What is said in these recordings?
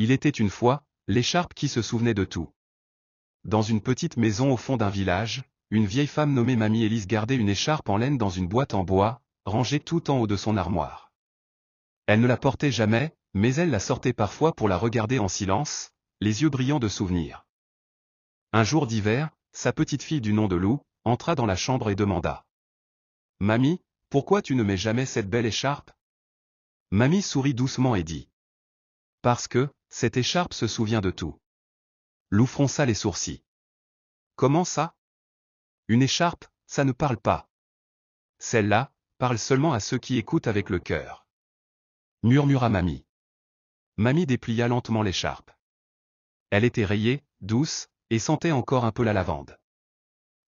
Il était une fois, l'écharpe qui se souvenait de tout. Dans une petite maison au fond d'un village, une vieille femme nommée Mamie Élise gardait une écharpe en laine dans une boîte en bois, rangée tout en haut de son armoire. Elle ne la portait jamais, mais elle la sortait parfois pour la regarder en silence, les yeux brillants de souvenirs. Un jour d'hiver, sa petite fille du nom de Lou entra dans la chambre et demanda. « Mamie, pourquoi tu ne mets jamais cette belle écharpe ?» Mamie sourit doucement et dit. « Parce que, cette écharpe se souvient de tout. » Lou fronça les sourcils. « Comment ça ? Une écharpe, ça ne parle pas. Celle-là, parle seulement à ceux qui écoutent avec le cœur. » Murmura Mamie. Mamie déplia lentement l'écharpe. Elle était rayée, douce, et sentait encore un peu la lavande.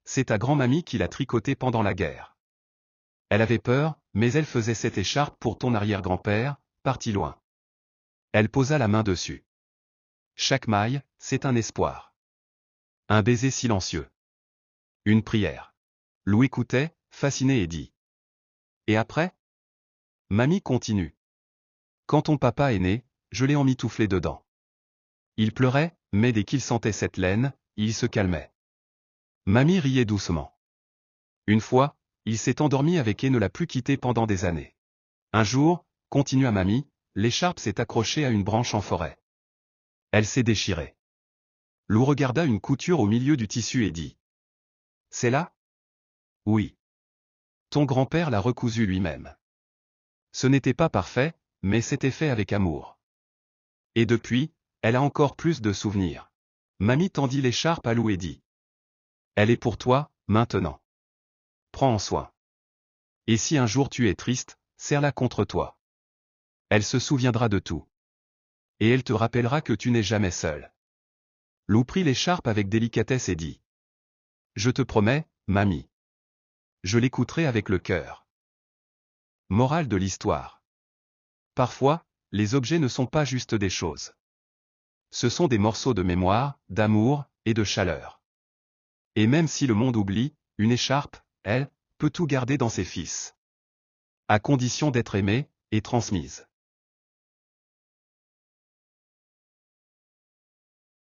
C'est ta grand-mamie qui l'a tricotée pendant la guerre. Elle avait peur, mais elle faisait cette écharpe pour ton arrière-grand-père, parti loin. Elle posa la main dessus. Chaque maille, c'est un espoir. Un baiser silencieux. Une prière. Lou écoutait, fasciné et dit. Et après ? Mamie continue. Quand ton papa est né, je l'ai emmitouflé dedans. Il pleurait, mais dès qu'il sentait cette laine, il se calmait. Mamie riait doucement. Une fois, il s'est endormi avec et ne l'a plus quitté pendant des années. Un jour, continua Mamie, l'écharpe s'est accrochée à une branche en forêt. Elle s'est déchirée. Lou regarda une couture au milieu du tissu et dit. C'est là ? Oui. Ton grand-père l'a recousu lui-même. Ce n'était pas parfait, mais c'était fait avec amour. Et depuis, elle a encore plus de souvenirs. Mamie tendit l'écharpe à Lou et dit. Elle est pour toi, maintenant. Prends en soin. Et si un jour tu es triste, serre-la contre toi. Elle se souviendra de tout. Et elle te rappellera que tu n'es jamais seul. Lou prit l'écharpe avec délicatesse et dit. Je te promets, Mamie. Je l'écouterai avec le cœur. Morale de l'histoire. Parfois, les objets ne sont pas juste des choses. Ce sont des morceaux de mémoire, d'amour, et de chaleur. Et même si le monde oublie, une écharpe, elle, peut tout garder dans ses fils. À condition d'être aimée, et transmise.